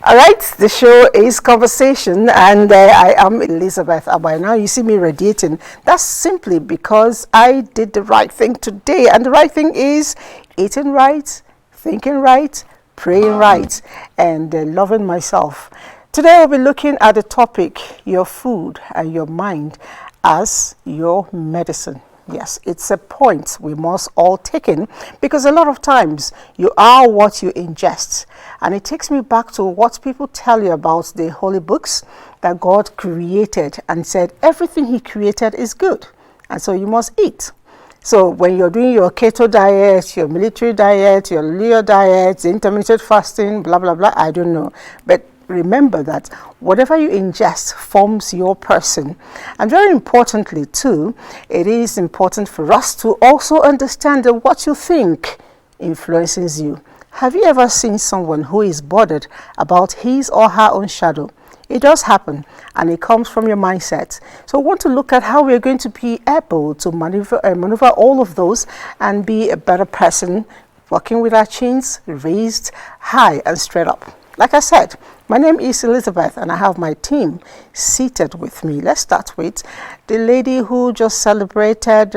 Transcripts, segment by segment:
All right, the show is Conversation, and I am Elizabeth. By now, you see me radiating. That's simply because I did the right thing today, and the right thing is eating right, thinking right, praying right, and loving myself. Today, we'll be looking at the topic, your food and your mind as your medicine. Yes, it's a point we must all take in, because a lot of times you are what you ingest. And it takes me back to what people tell you about the holy books that God created and said everything he created is good. And so you must eat. So when you're doing your keto diet, your military diet, your Leo diet, intermittent fasting, blah, blah, blah, I don't know. But remember that whatever you ingest forms your person. And very importantly too, it is important for us to also understand that what you think influences you. Have you ever seen someone who is bothered about his or her own shadow? It does happen, and it comes from your mindset. So we want to look at how we're going to be able to maneuver all of those and be a better person, walking with our chins raised high and straight up. Like I said, my name is Elizabeth, and I have my team seated with me. Let's start with the lady who just celebrated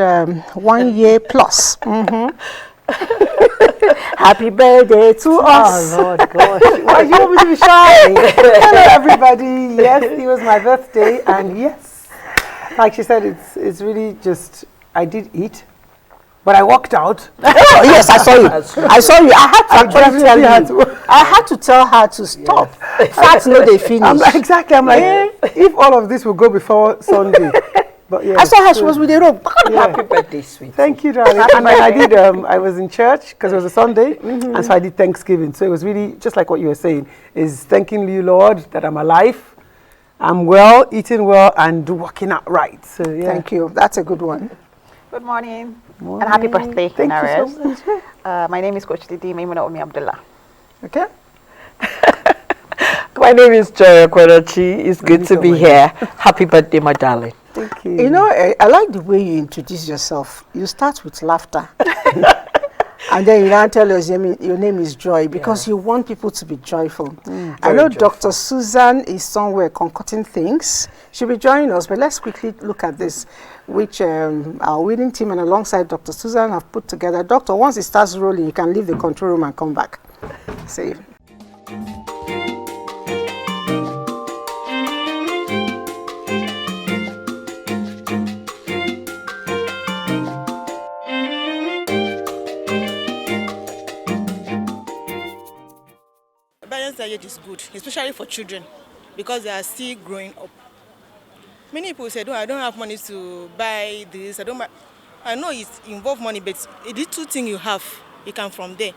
1 year plus. Happy birthday to us. Oh, Lord gosh. Why do you want me to be shy? Hello, everybody. Yes, it was my birthday, and yes, like she said, it's really just, I did eat, but I walked out. Oh, yes, I saw you. I saw you. I had to actually tell you. I had to tell her to stop. Yes. Facts no they finish. Exactly. I'm like, if all of this will go before Sunday. But yeah, I saw her. She was with the robe. Happy birthday, sweet. Thank you, darling. And then I did. I was in church because it was a Sunday, and so I did Thanksgiving. So it was really just like what you were saying: is thanking you, Lord, that I'm alive, I'm well, eating well, and working out right. So yeah. Thank you. That's a good one. Good morning. Morning. And happy birthday. Thank you so much. My name is Coach Didi Maimuna Omi Abdullah. Okay. My name is Joy Kwarachi. It's good to be here. Happy birthday, my darling. Thank you. You know, I like the way you introduce yourself. You start with laughter. And then you now tell us your name is Joy, because you want people to be joyful. I know joyful. Dr. Susan is somewhere concocting things. She'll be joining us, but let's quickly look at this, which our winning team and alongside Dr. Susan have put together. Doctor, once it starts rolling, you can leave the control room and come back. See you. Balanced diet is good, especially for children, because they are still growing up. Many people say, I don't have money to buy this. I know it involves money, but the two things you have, you can from there.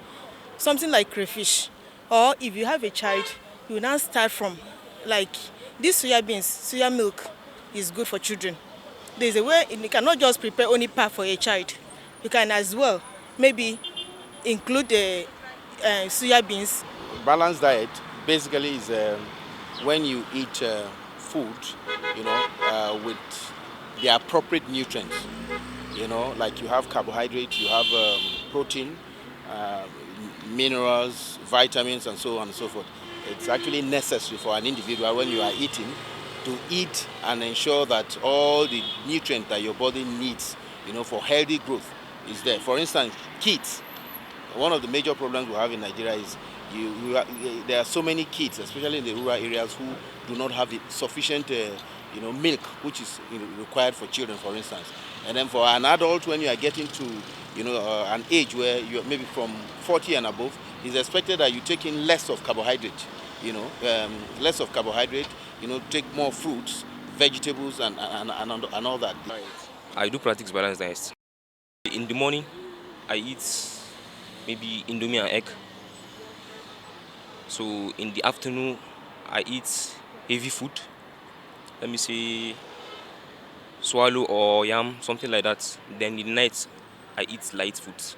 Something like crayfish. Or if you have a child, you now start from, like, this soya beans, soya milk is good for children. There's a way, you cannot just prepare only part for a child. You can as well maybe include the soya beans. Balanced diet basically is when you eat food, with the appropriate nutrients. Like you have carbohydrates, you have protein, minerals, vitamins, and so on and so forth. It's actually necessary for an individual when you are eating to eat and ensure that all the nutrients that your body needs, for healthy growth is there. For instance, kids. One of the major problems we have in Nigeria is there are so many kids, especially in the rural areas, who do not have sufficient, milk, which is required for children, for instance. And then for an adult, when you are getting to, an age where you're maybe from 40 and above, it's expected that you take in less of carbohydrate, less of carbohydrate, take more fruits, vegetables, and all that. I do practice balanced diet. In the morning, I eat maybe indomie and egg. So in the afternoon, I eat heavy food. Let me say swallow or yam, something like that. Then in the night, I eat light foods.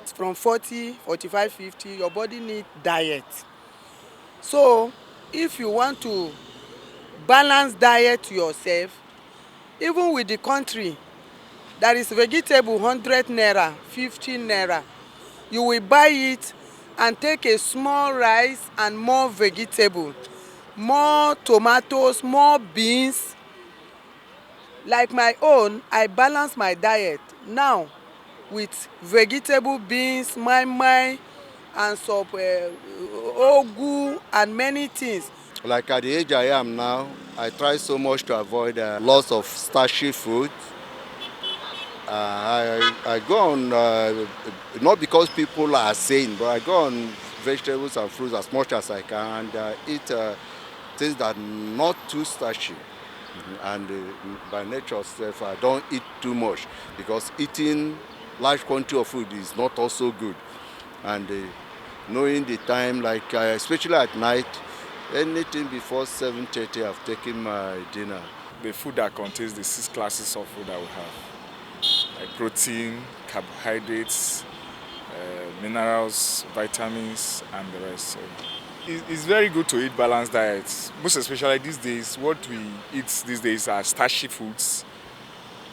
From 40, 45, 50, your body needs diet. So if you want to balance diet to yourself, even with the country, there is vegetable 100 naira, 15 naira. You will buy it and take a small rice and more vegetable, more tomatoes, more beans. Like my own, I balance my diet now with vegetable, beans, mai and some ogu and many things. Like at the age I am now, I try so much to avoid lots of starchy food. I go on, not because people are saying, but I go on vegetables and fruits as much as I can and eat things that are not too starchy. And by nature self, I don't eat too much because eating large quantity of food is not also good. And knowing the time, like especially at night, anything before 7:30, I've taken my dinner. The food that contains the 6 classes of food that we have, like protein, carbohydrates, minerals, vitamins, and the rest. So it's very good to eat balanced diets. Most especially these days, what we eat these days are starchy foods.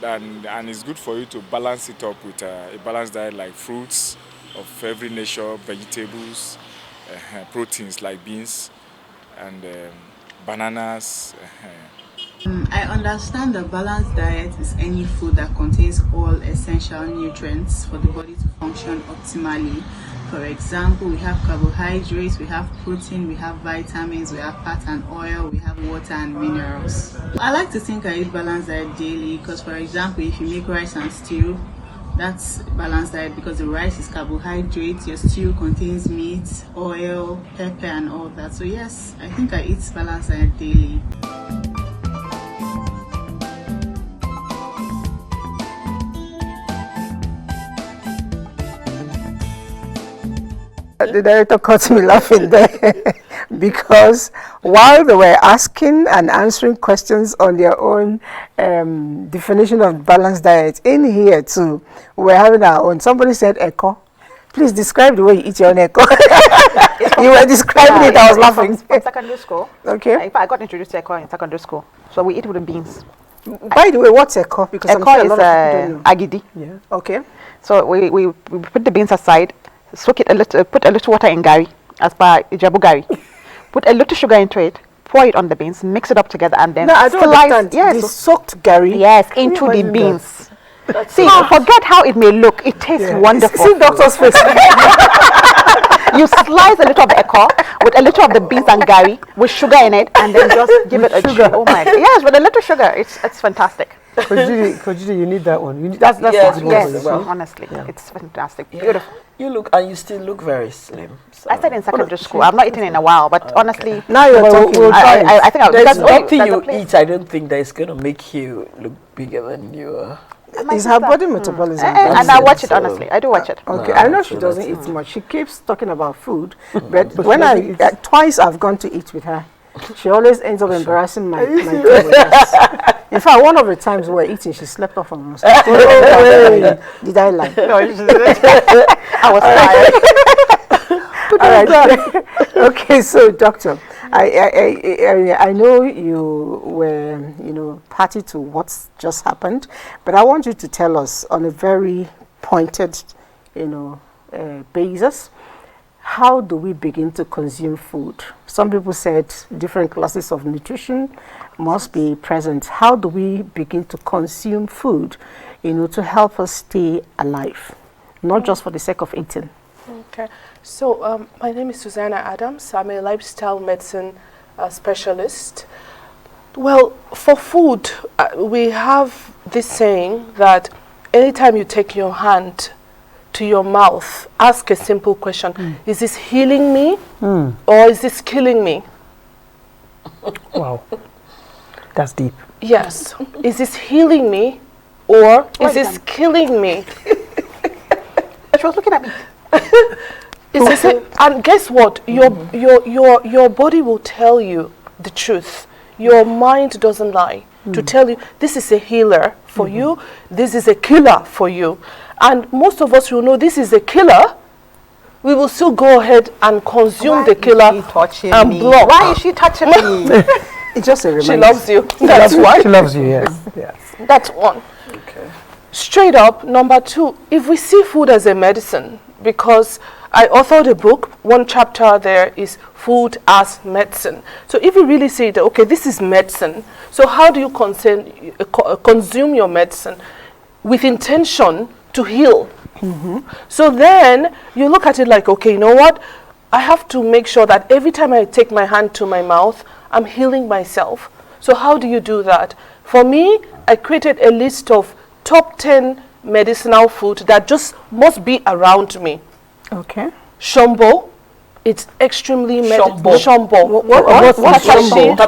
And it's good for you to balance it up with a balanced diet like fruits of every nature, vegetables, proteins like beans, and bananas. I understand the balanced diet is any food that contains all essential nutrients for the body to function optimally. For example, we have carbohydrates, we have protein, we have vitamins, we have fat and oil, we have water and minerals. I like to think I eat balanced diet daily because, for example, if you make rice and stew, that's balanced diet because the rice is carbohydrates, your stew contains meat, oil, pepper and all that. So yes, I think I eat balanced diet daily. The director caught me laughing there because while they were asking and answering questions on their own definition of balanced diet, in here too, we're having our own. Somebody said echo. Please describe the way you eat your own echo. You were describing it, I was laughing. From secondary school. Okay. In fact, I got introduced to echo in secondary school. So we eat with the beans. By the way, what's echo? Because Echo I'm sure is a lot of people don't know. agidi. Yeah. Okay. So we put the beans aside, soak it a little, put a little water in gari, as per Ijabu gari. Put a little sugar into it, pour it on the beans, mix it up together, and then No, I don't understand. Yes, The soaked gari. yes, into the beans. See, forget how it may look. It tastes wonderful. See doctor's face. You slice a little of the echo with a little of the beans and gari with sugar in it, and then just give it a chew. Oh my! Yes, with a little sugar, it's fantastic. Kojide, you need that one. You need, that's Yes, a good Yes, one for you. honestly, Yeah. it's fantastic, beautiful. You look, and you still look very slim. So. I said in secondary school. I've not eaten in a while, but honestly, Now you're talking. I think There's nothing there's a you place- eat, I don't think that is going to make you look bigger than you are. Is her body metabolism? And I watch it, So- honestly. I do watch it. Okay, No, I know she so doesn't that's eat much. She keeps talking about food, but when twice I've gone to eat with her, she always ends up embarrassing my coworkers. In fact, one of the times we were eating, she slept off on us. Did I lie? No, I was tired. All right. Okay, so doctor, I know you were party to what's just happened, but I want you to tell us on a very pointed basis, how do we begin to consume food? Some people said different classes of nutrition must be present. How do we begin to consume food, to help us stay alive, not just for the sake of eating? Okay, so my name is Susanna Adams. I'm a lifestyle medicine specialist. Well, for food, we have this saying that anytime you take your hand to your mouth, ask a simple question. Is this healing me or is this killing me? Wow. That's deep. Yes. Is this healing me or is this killing me? She was looking at me. And guess what? Your body will tell you the truth. Your mind doesn't lie to tell you this is a healer for you, this is a killer for you. And most of us will know this is a killer. We will still go ahead and consume the killer and block. Why is she touching me? It's just a reminder. She loves you. That's why. She loves you, yes. That's one. Okay. Straight up, number two, if we see food as a medicine, because I authored a book. One chapter there is food as medicine. So if you really say that, okay, this is medicine, so how do you consume your medicine with intention to heal? So then you look at it like, okay, you know what? I have to make sure that every time I take my hand to my mouth, I'm healing myself. So how do you do that? For me, I created a list of top 10 medicinal food that just must be around me. Okay. Shombo, it's extremely Shombo. Shombo. What's shombo?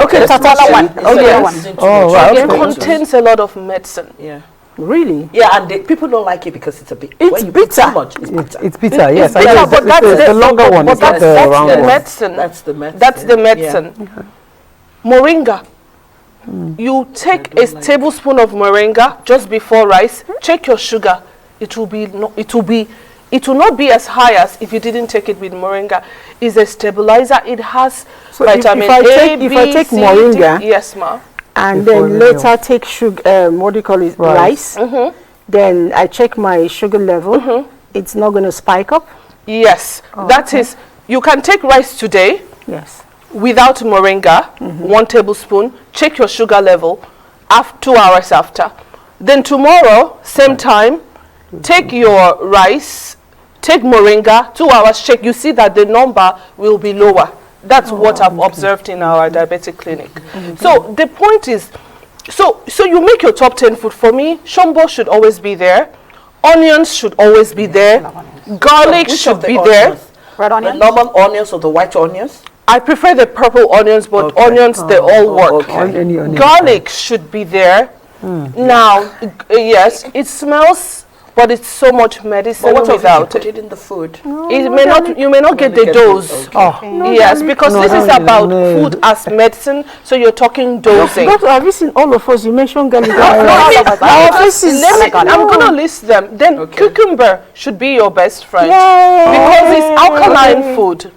Okay, tatala one. Oh, yes. Oh, wow. It contains a lot of medicine. Yeah. Really? Yeah, and people don't like it because it's a bit. It's when you put bitter. too much, it's bitter. It's bitter, yes. It's bitter, but that's the longer one. But It's not that's the round the one. medicine. That's the medicine. That's the medicine. Moringa. You take a tablespoon of moringa just before rice. Check your sugar. It will not be as high as if you didn't take it with moringa. It's a stabilizer. It has So vitamin if I A, take, B, if I take C, moringa, D. Yes, ma. And Before then the meal. later take sugar, what do you call it, rice. Then I check my sugar level. It's not going to spike up. Yes, that is. You can take rice today Yes. without moringa, 1 tablespoon. Check your sugar level 2 hours after. Then tomorrow, same time, take your rice, take moringa, 2 hours, check. You see that the number will be lower. That's what I've observed in our diabetic clinic. So the point is, so you make your top 10 food. For me, shombo should always be there. Onions should always be there. Garlic Which should of the be there. onions? The normal onions or the white onions? I prefer the purple onions, but onions, they all work. Any onion. Garlic should be there. Now, yes, it smells, but it's so much medicine But what if you without put it. it in the food? It may not. You may not get the dose. Yes, because this is about food as medicine. So you're talking dosing. Doctor, have you seen all of us? You mentioned garlic. I'm going to list them. Then cucumber should be your best friend. Yay. Because it's alkaline food.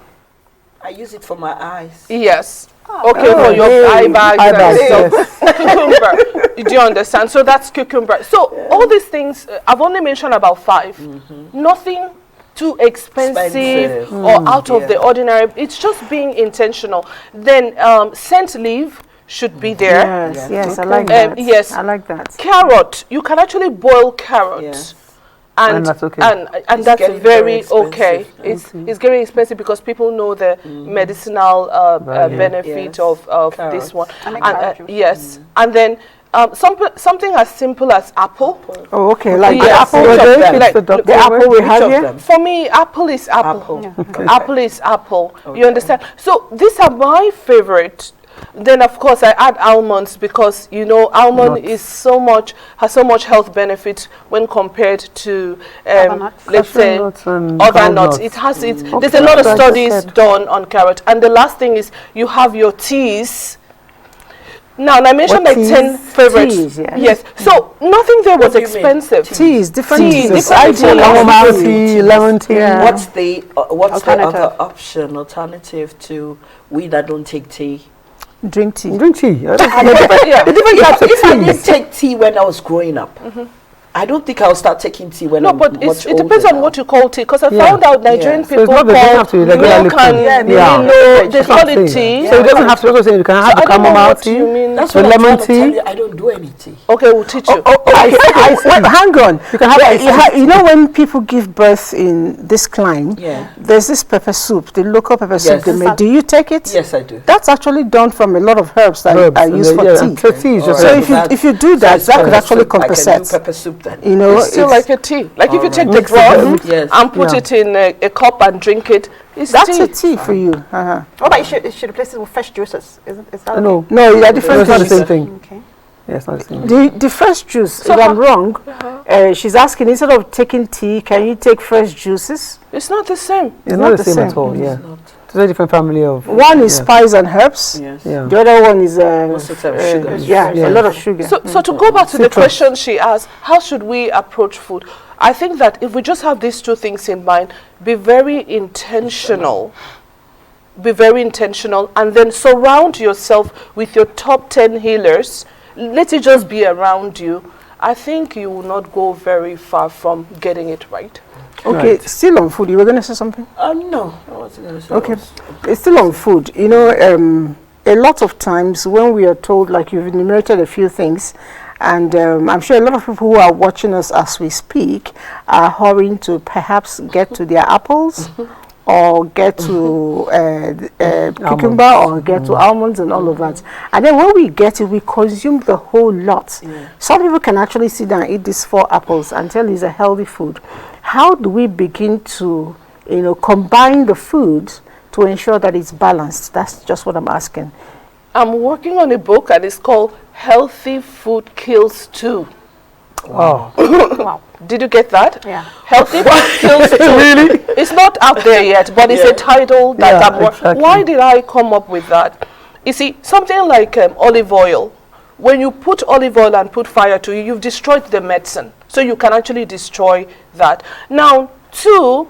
I use it for my eyes. Yes. Okay, for your eye bags and stuff. Cucumber. Do you understand? So that's cucumber. So all these things, I've only mentioned about 5. Nothing too expensive or out of the ordinary. It's just being intentional. Then scent leaf should be there. Yes, I like that. Yes. I like that. Carrot. You can actually boil carrots. And that's okay. And that's very okay. It's getting expensive because people know the medicinal benefit of this one. And, yes, and then something as simple as apple. Oh, okay. Like the Yes. apple. The apple we have here. For me, apple is apple. Apple is apple. You understand? So these are my favorite. Then of course I add almonds because you know almond has so much health benefit when compared to let's say other nuts. It has there's a lot of studies done on carrot. And the last thing is you have your teas. Now I mentioned like 10 favorites. Teas, yes. So nothing there was expensive. Teas, different teas. Chamomile tea, lemon tea. What's the other alternative to we that don't take tea? Drink tea. Drink tea. The different types of tea. If I didn't take tea when I was growing up, I don't think I'll start taking tea when I'm much older. No, but it depends on what you call tea. Because I found out Nigerian people So it's not that you have to regularly milk and they call it tea. So it doesn't have to also say you can have the chamomile tea, That's the what lemon I'm trying to tell tea. you. I don't do any tea. Okay, we'll teach you. Hang on. You can have You know when people give birth in this climate, there's this pepper soup, the local pepper soup they make. Do you take it? Yes, I do. That's actually done from a lot of herbs that are used for tea. So tea is just So if you do that, that could actually compensate. I can do pepper soup then. You know, It's still like a tea. Like if you take the broth and put it in a cup and drink it, that's a tea for you. What about you should replace it with fresh juices? Is that No, no, yeah, different it's not the things. same thing. Okay. Yeah, it's not the same. The fresh juice, if I'm wrong, she's asking, instead of taking tea, can you take fresh juices? It's not the same. It's not the same at all, yeah. It's a different family of... One is spice and herbs. Yeah. The other one is sugar. a lot of sugar. So to go back to the question she asked, how should we approach food? I think that if we just have these two things in mind, be very intentional. Be very intentional, and then surround yourself with your top 10 healers. Let it just be around you. I think you will not go very far from getting it right. Okay, Right. still on food. You were going to say something? No, I wasn't going to say. Okay, it's still on food. You know, a lot of times when we are told, like you've enumerated a few things, and I'm sure a lot of people who are watching us as we speak are hurrying to perhaps get to their apples or get to cucumber or get to almonds and all of that. And then when we get it, we consume the whole lot. Some people can actually sit down and eat these 4 apples and tell it's a healthy food. How do we begin to, you know, combine the food to ensure that it's balanced? That's just what I'm asking. I'm working on a book and it's called Healthy Food Kills Two. Wow. Wow. Did you get that? Yeah. Healthy Food Kills Two. Really? It's not out there yet, but it's a title that Yeah, I'm exactly. Why did I come up with that? You see, something like olive oil. When you put olive oil and put fire to it, you've destroyed the medicine. So you can actually destroy that. Now, 2,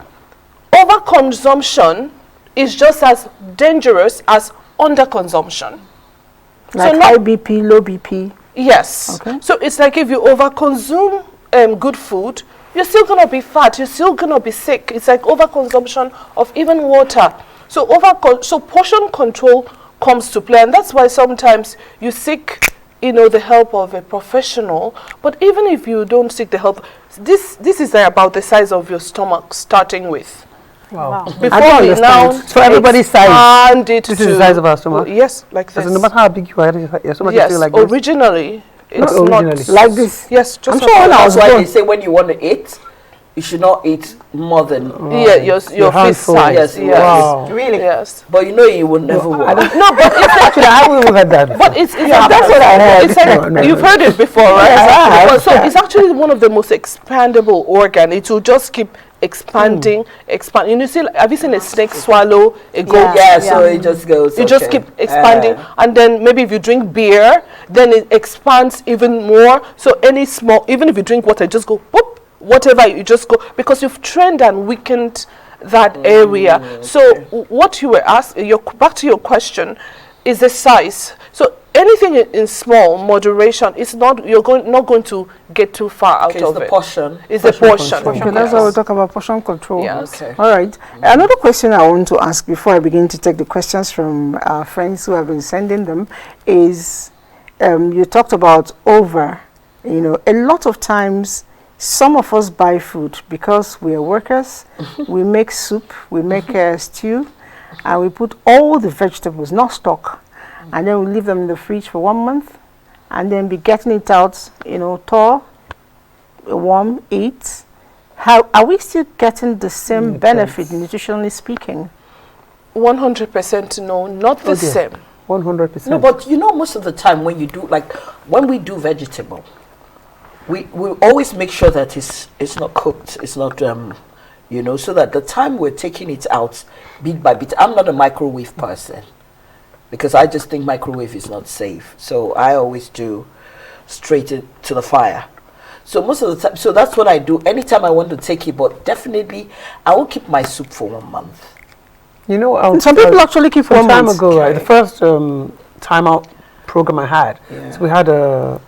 overconsumption is just as dangerous as underconsumption. Like So high BP, low BP. Yes. Okay. So it's like if you overconsume good food, you're still going to be fat. You're still going to be sick. It's like overconsumption of even water. So so portion control comes to play, and that's why sometimes you seek, you know, the help of a professional. But even if you don't seek the help, this is about the size of your stomach starting with. Wow. Before I don't we now understand. So everybody's size. expand it This to, is the size of our stomach? Yes, like this. So no matter how big you are, your stomach is Yes, still like this? originally. It's Not not originally. Like this. Yes, just I'm sure when I was That's why born. they say when you want to eat, you should not eat more than. Yeah, your fist handful. size. Yes, Yes. Wow. Really? Yes. But you know you will never I walk. don't- No, but it's like, Actually, I haven't even heard that. but it's that's what I heard. It's like, No, you've no. heard it before, right? Yes, I have. But so it's actually one of the most expandable organ. It will just keep expanding, expand. You see, have you seen a snake swallow a goat? Yeah, so it just goes. You just okay. keep expanding, and then maybe if you drink beer, then it expands even more. So any small, even if you drink water, just go whoop, whatever you just go, because you've trained and weakened that area. So what you were asking, back to your question, is the size. So anything in small moderation is not, not going to get too far out Okay, of it's the it. portion. It's the portion. Okay, that's why we talk about portion control. Yes. Okay. All right. Another question I want to ask before I begin to take the questions from our friends who have been sending them is, you talked about you know, a lot of times some of us buy food because we are workers, we make soup, we make stew, and we put all the vegetables, not stock, and then we leave them in the fridge for 1 month, and then be getting it out, you know, thaw, warm, eat. How are we still getting the same benefit, nutritionally speaking? 100% no, not the same. 100%. No, but you know, most of the time when you do, like, when we do vegetable, we always make sure that it's not cooked, it's not you know, so that the time we're taking it out bit by bit. I'm not a microwave person because I just think microwave is not safe. So I always do straight to the fire. So most of the time, so that's what I do anytime I want to take it, but definitely I will keep my soup for 1 month. You know, Some people actually keep some 1 time month. ago, right? The first time out program I had, so we had a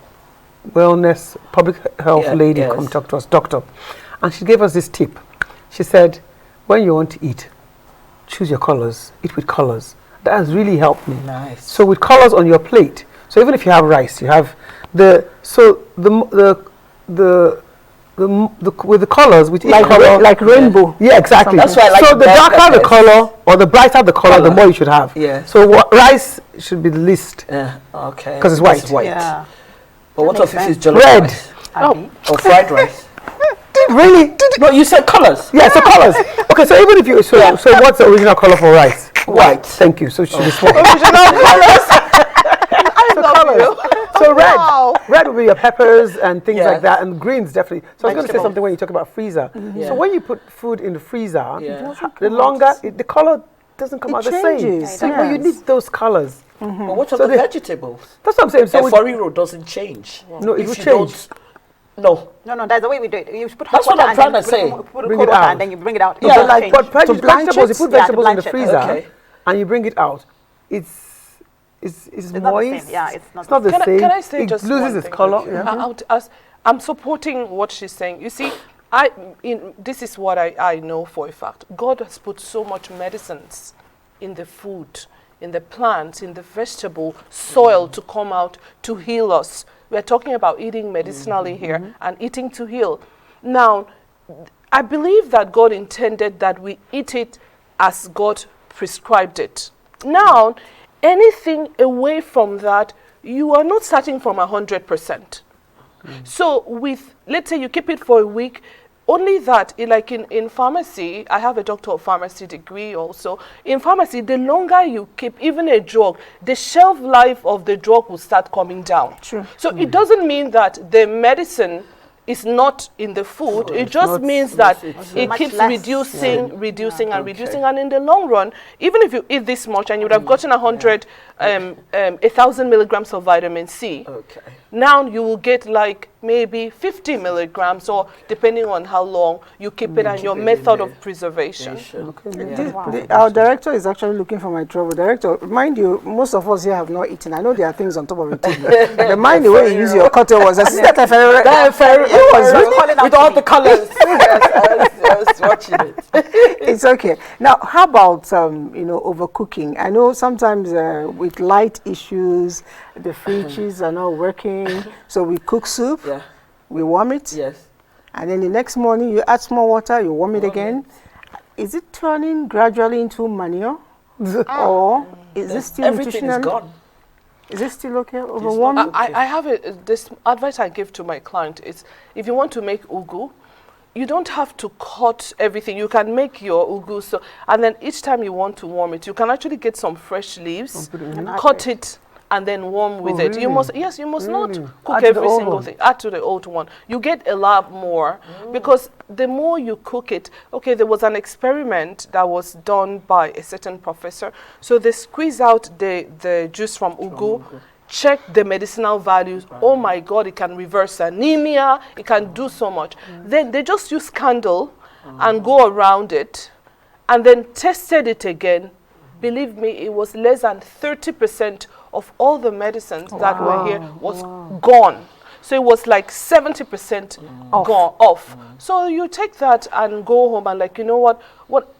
wellness public health lady come talk to us, doctor, and she gave us this tip. She said, when you want to eat, choose your colors, eat with colors. That has really helped me. Nice. So with colors on your plate, so even if you have rice, you have with the colors, with each color, like rainbow. Yeah, exactly. That's why I like so the bell darker the peppers. color or the brighter the color, the more you should have. Yeah. So rice should be the least. Yeah. Okay. 'Cause it's white. Yeah. But what makes if it's sense. jollof Red. rice? Oh. Or fried rice? Really? No, you said colors. Yeah, so colors. Okay, so even if you so what's the original color for rice? White. Thank you. So it should be small. Original colors. So colors. So Wow. red would be your peppers and things Yes. like that, and greens definitely. So I was going to say Vegetable. something when you talk about freezer. Yeah. So when you put food in the freezer, Yeah. the longer the color doesn't come It out the changes, same. So but you yes. need those colors. But what of So the the- vegetables? That's what I'm saying. So with- Eforiro doesn't change. No, it If will you change. No. No, that's the way we do it. You put That's hot what water I'm and then trying to say. put Bring cold it water out. and then you bring it out. Yeah, It doesn't like change. but To blanch vegetables, you it? put Yeah, to vegetables in the blanch it. freezer Okay. and you bring it out. It's not the moist. same. Yeah, it's not the Can same. I say it just loses one its thing? color. Yeah. I'm supporting what she's saying. You see, This is what I know for a fact. God has put so much medicines in the food, in the plants, in the vegetable soil to come out to heal us. We're talking about eating medicinally here and eating to heal. Now, I believe that God intended that we eat it as God prescribed it. Now, anything away from that, you are not starting from 100%. So let's say you keep it for a week, only that, like in pharmacy, I have a doctor of pharmacy degree also. In pharmacy, the longer you keep even a drug, the shelf life of the drug will start coming down. True. So it doesn't mean that the medicine is not in the food. It just means that it keeps reducing, and in the long run, even if you eat this much and you would have gotten 1,000 milligrams of vitamin C, now you will get like maybe 50 milligrams, or depending on how long you keep it and your method of preservation. Our director is actually looking for my trouble. Director, mind you, most of us here have not eaten. I know there are things on top of the table. The mind the way you use your cutter was it was really with all the colors. Yes, watching it. It's okay. Now, how about overcooking? I know sometimes with light issues, the fridges are not working, so we cook soup, we warm it, and then the next morning you add some more water, you warm it again. Is it turning gradually into manure, or is it still everything is gone? Is it still okay over warming? I have this advice I give to my client is, if you want to make ugu, you don't have to cut everything. You can make your ugu, and then each time you want to warm it, you can actually get some fresh leaves, cut it, and then warm with it. Really? You must not cook every single thing. Add to the old one. You get a lot more because the more you cook it. Okay, there was an experiment that was done by a certain professor. So they squeeze out the juice from ugu, check the medicinal values. Oh my God, it can reverse anemia. It can do so much. Then they just use candle and go around it, and then tested it again. Believe me, it was less than 30% of all the medicines that were here was gone. So it was like 70% gone off. So you take that and go home and like, you know what,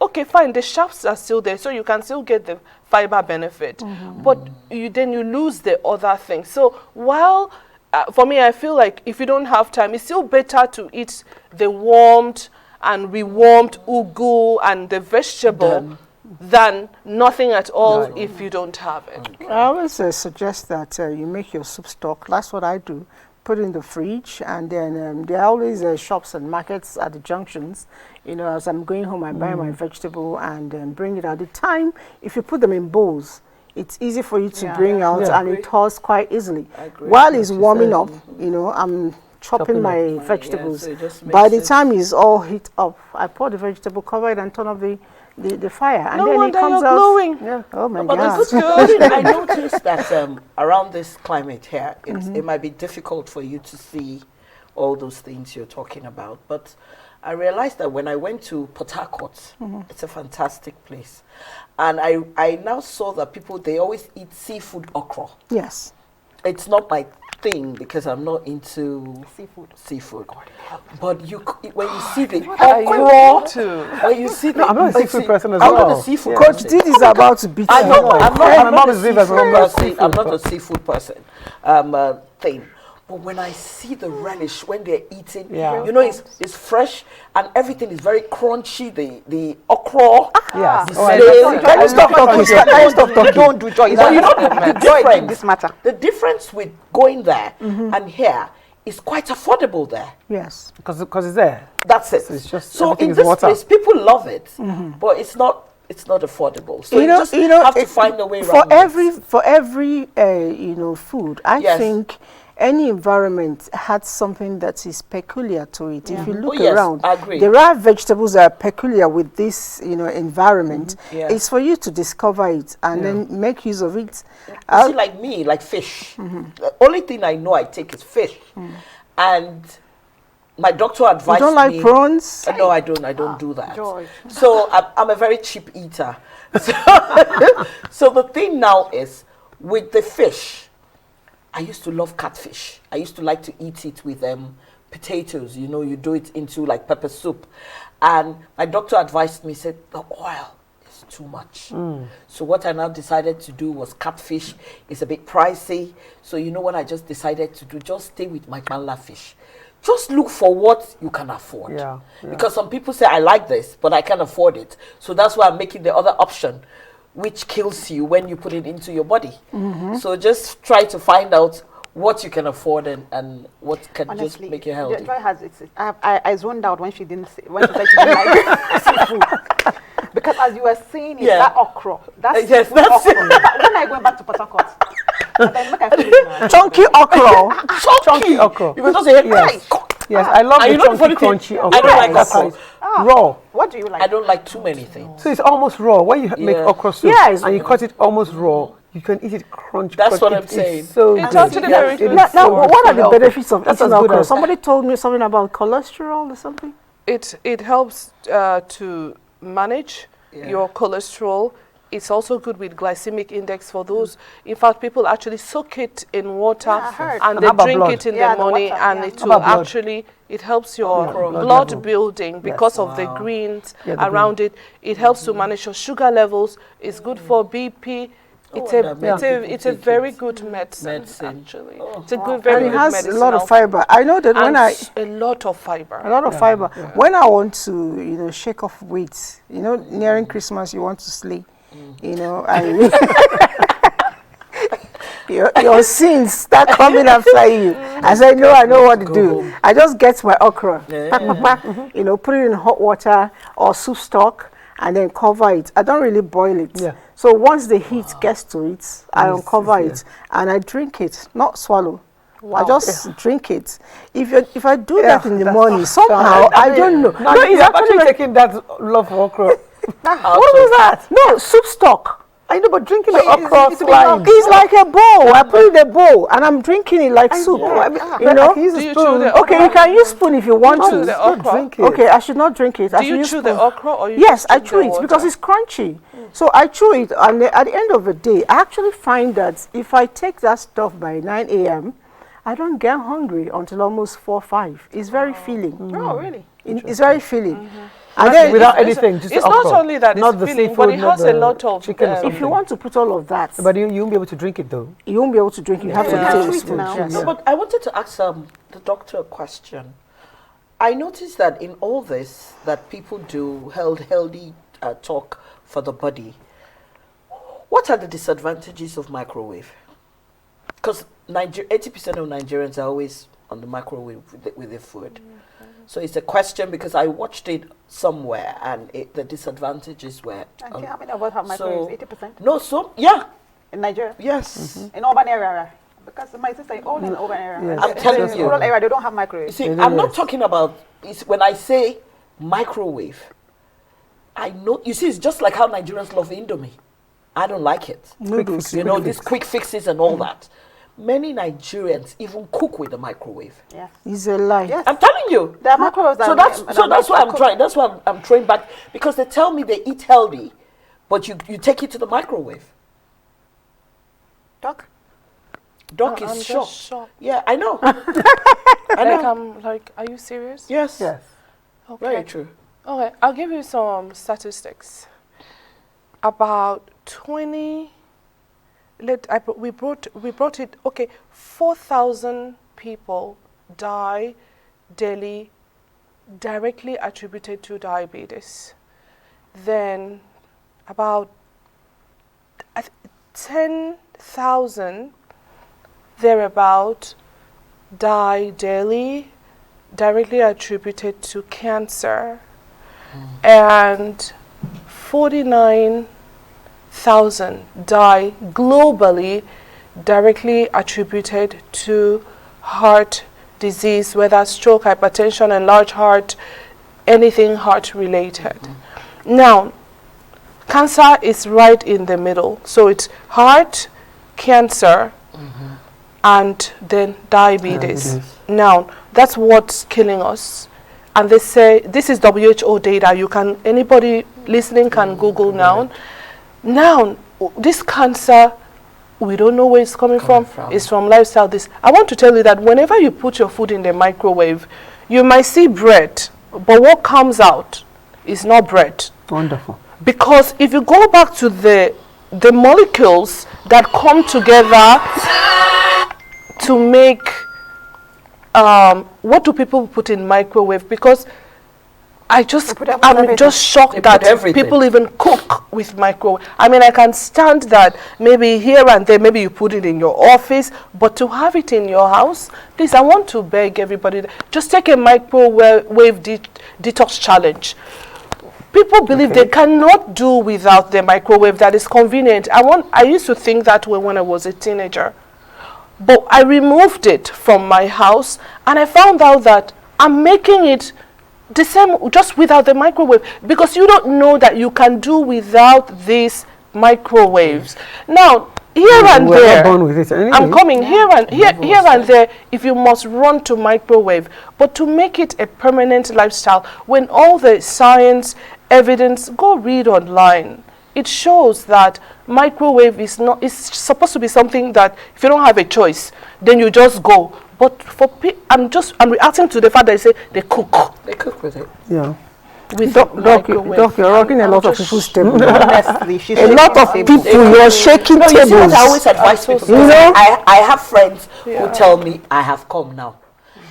okay, fine, the shafts are still there, so you can still get the fiber benefit. But then you lose the other thing. So while, for me, I feel like if you don't have time, it's still better to eat the warmed and rewarmed ugu and the vegetable than nothing at all if you don't have it. I always suggest that you make your soup stock. That's what I do. Put it in the fridge, and then there are always shops and markets at the junctions. As I'm going home, I buy my vegetable and bring it at the time. If you put them in bowls, it's easy for you to bring out, and it thaws quite easily. While it's warming up, I'm chopping my vegetables. By the time it's all heat up, I pour the vegetable, cover it, and turn off the fire, and then it comes out glowing. Oh my But God! the good thing, I noticed that around this climate here, it might be difficult for you to see all those things you're talking about. But I realized that when I went to Port Harcourt, it's a fantastic place, and I now saw that they always eat seafood okra. Yes, it's not my thing because I'm not into seafood. But when you see the okra, when you see I'm not a seafood person as I'm well. not a seafood Coach person. Didi is about to beat I you. know. I'm not a a seafood person. Thing. But when I see the relish when they're eating, it's fresh and everything is very crunchy. The okra, Can you stop talking? Don't do joy. But you know the difference. This matter. The difference with going there and here is quite affordable there. Yes, because it's there. That's it. It's just so everything in is this water. place, people love it, but it's not affordable. So you just have to find a way around for every food. I think any environment has something that is peculiar to it. If you look around, there are vegetables that are peculiar with this environment. It's for you to discover it and then make use of it. See, like me, like fish. The only thing I know I take is fish, and my doctor advised me. You don't like prawns? No, I don't. I don't do that. So I'm a very cheap eater. So the thing now is with the fish. I used to love catfish. I used to like to eat it with potatoes, you know, you do it into like pepper soup. And my doctor advised me, said, the oil is too much. So what I now decided to do was catfish. It's a bit pricey. So you know what I just decided to do? Just stay with my mala fish. Just look for what you can afford. Yeah. Because some people say, I like this, but I can't afford it. So that's why I'm making the other option, which kills you when you put it into your body. So just try to find out what you can afford and what can just make you healthy. Joy has I zoned out when she didn't say, when she said she didn't like seafood. Because as you were saying, it's that okra. That's yes, that's okra. When I went back to Port Harcourt, then look at it. Chunky okra. Chunky okra. You just say, Yes, I love the chunky, crunchy okra. I don't like That's okra. right. Raw. What do you like? I don't like too many things. So it's almost raw. When you make okra soup and you cut it almost raw, you can eat it crunchy. That's what I'm saying. So It's good. actually very good. Now, what are the benefits of That's eating as good okra? as- Somebody told me something about cholesterol or something. It helps to manage your cholesterol. It's also good with glycemic index for those. In fact, people actually soak it in water and And they have a drink blood. it in Yeah, the the morning, water, and yeah. it Have will a blood. actually, it helps your blood blood level. building because of the greens Yeah, the around it. It helps to manage your sugar levels. It's good for BP. It's a very good medicine. Actually. It's a good, very And it good has medicine. a lot of fiber. I know that when I a lot of fiber. a lot of fiber. When I want to, shake off weight, nearing Christmas, you want to slay, and your sins start coming after you. I say, no, I know what to do. I just get my okra, put it in hot water or soup stock, and then cover it. I don't really boil it. Yeah. So once the heat gets to it, I uncover it and I drink it, not swallow. I just drink it. If I do that in the morning, somehow I don't know. No, he's actually taking that love for okra. What was that? No, soup stock. I know, but drinking the okra slime. It's like a bowl. I put it in a bowl and I'm drinking it like soup. You know? Do you chew the Okay, you can use spoon if you want chew to. the okra? Drink it. Okay, I should not drink it. I Do should you use chew spoon. the okra or you Yes, just I drink chew the it because water? it's crunchy. So I chew it, and at the end of the day, I actually find that if I take that stuff by 9 a.m., I don't get hungry until almost 4 or 5. It's very filling. Oh, really? It's very filling. And then Without anything, just It's the not okra. only that Not it's the filling, seafood, but it not has a the lot of chicken or if you something. want to put all of that, But you won't be able to drink it though. you won't be able to drink. You have to Yeah. take a Sweet spoon. now. Yes. No, but I wanted to ask the doctor a question. I noticed that in all this that people do healthy talk for the body, what are the disadvantages of microwave? Because 80% of Nigerians are always on the microwave with their food. So it's a question because I watched it somewhere and the disadvantages were... And how many of us have microwaves? 80%? No, yeah. In Nigeria? Yes. In urban area? Because my sister all in urban area. Yes. I'm telling In you. rural area, they don't have You microwaves. see, I'm not talking about, when I say microwave, I know, you see, it's just like how Nigerians love Indomie. I don't like it. Noodles. These quick fixes and all that. Many Nigerians even cook with the microwave. Yes. It's a lie. Yes. I'm telling you. There are microwaves So that's why I'm trying. That's why I'm throwing back, because they tell me they eat healthy, but you take it to the microwave. Doc? Doc I'm is just shocked. shocked. Yeah, I know. I know. Are you serious? Yes. Yes. Okay. Very true. Okay, I'll give you some statistics. About 20. We brought it. Okay, 4,000 people die daily, directly attributed to diabetes. Then about 10,000 thereabout die daily, directly attributed to cancer, and 49,000 die globally, directly attributed to heart disease, whether stroke, hypertension, enlarged heart, anything heart related. Now, cancer is right in the middle. So it's heart, cancer, and then diabetes. Now, that's what's killing us. And they say, this is WHO data. Anybody listening can Google now. Now, this cancer we don't know where it's coming from. It's from lifestyle. This, I want to tell you that whenever you put your food in the microwave, you might see bread, but what comes out is not bread. Wonderful. Because if you go back to the molecules that come together to make, what do people put in microwave? Because I'm just shocked that people even cook with microwave. I mean, I can stand that maybe here and there, maybe you put it in your office, but to have it in your house, please, I want to beg everybody, just take a microwave detox challenge. People believe they cannot do without the microwave, that is convenient. I used to think that way when I was a teenager. But I removed it from my house and I found out that I'm making it the same just without the microwave, because you don't know that you can do without these microwaves. Now, here and there, I'm coming here and there, if you must run to microwave, but to make it a permanent lifestyle, when all the science evidence, go read online. It shows that microwave is supposed to be something that if you don't have a choice, then you just go. But for I'm reacting to the fact that they say they cook. They cook with it. Yeah. With Doc, you're rocking a lot of people's tables. A lot of people, you're shaking tables. You see what I always advise people? You know? I have friends who tell me, I have come now.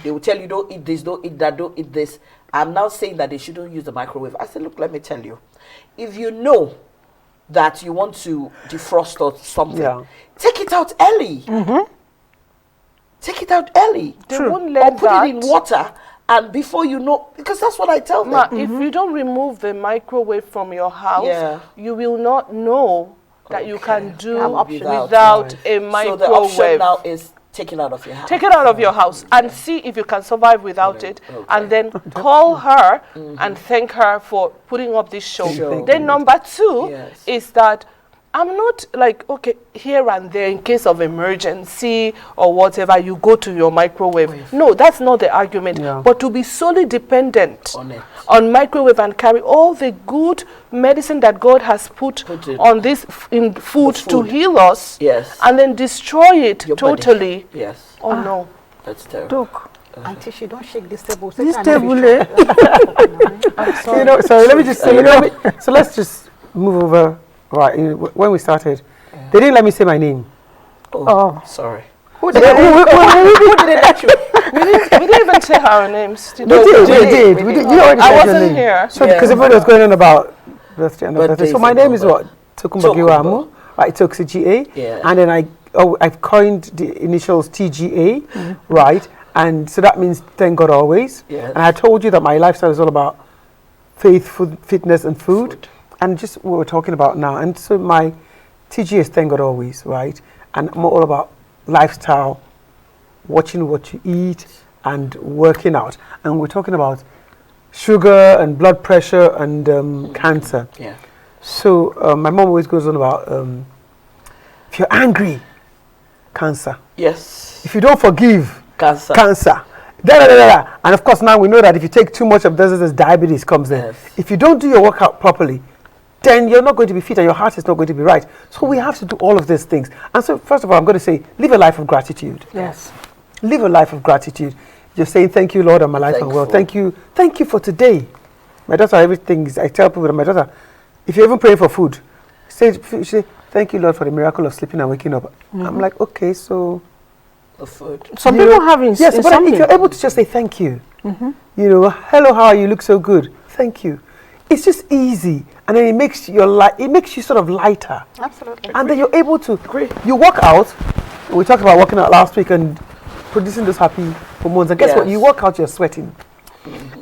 They will tell you, don't eat this, don't eat that, don't eat this. I'm now saying that they shouldn't use the microwave. I said, look, let me tell you. If you know that you want to defrost or something, take it out early. Take it out early. They won't let or put it in water. And before you know, because that's what I tell them. If you don't remove the microwave from your house, you will not know that you can do without a microwave. So the option now is take it out of your house. Take it out of your house and see if you can survive without it. And then call her and thank her for putting up this show. Then number 2 is that I'm not like, okay, here and there in case of emergency or whatever, you go to your microwave. No, that's not the argument. But to be solely dependent on microwave and carry all the good medicine that God has put on this in food to heal us and then destroy it totally. Oh no. That's terrible. Look, Auntie, she don't shake this table. This table, I'm sorry. You know, sorry, let me just say, so let's just move over. Right, when we started, they didn't let me say my name. Oh. Sorry. Who did it? Who did it actually? We didn't even say our names. We did. You already I said your wasn't name. here. So because everybody was going on about birthday and birthday. So my name is what? Tokumbagiwamu. Right, Toxiga. And then I've coined the initials TGA, right? And so that means thank God always. And I told you that my lifestyle is all about faith, food, fitness, and food. And just what we're talking about now. And so my TG is thank God always, right? And I'm all about lifestyle, watching what you eat and working out. And we're talking about sugar and blood pressure and cancer. So my mom always goes on about if you're angry, cancer. If you don't forgive, cancer. And of course now we know that if you take too much of this diabetes comes in. If you don't do your workout properly, then you're not going to be fit and your heart is not going to be right. So we have to do all of these things. And so first of all, I'm going to say, live a life of gratitude. Live a life of gratitude. You're saying, thank you, Lord, and my life and well. Thank you for today. My daughter, I tell people that my daughter, if you're even praying for food, say, thank you, Lord, for the miracle of sleeping and waking up. I'm like, okay, so the food. Some people have yes, but if you're able to just say thank you, you know, hello, how are you? Look so good. Thank you. It's just easy, and then it makes you sort of lighter. Absolutely. And then you're able to you work out. We talked about working out last week and producing those happy hormones. And guess what? You work out, you're sweating,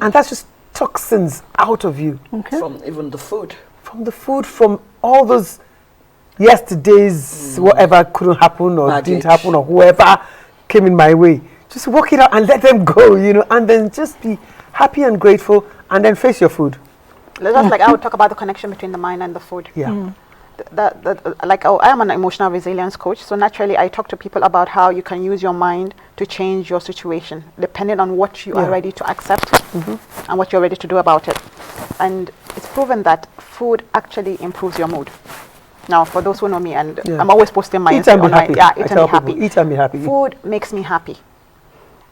and that's just toxins out of you. From even the food. From all those yesterday's whatever couldn't happen or didn't happen or whoever came in my way. Just work it out and let them go, you know, and then just be happy and grateful, and then face your food. Just like I would talk about the connection between the mind and the food. I am an emotional resilience coach, so naturally I talk to people about how you can use your mind to change your situation depending on what you are ready to accept and what you're ready to do about it. And it's proven that food actually improves your mood. Now, for those who know me, and Yeah. I'm always posting my Eat and be online. happy. Yeah, I eat and tell be happy. people, eat and be happy. Food makes me happy.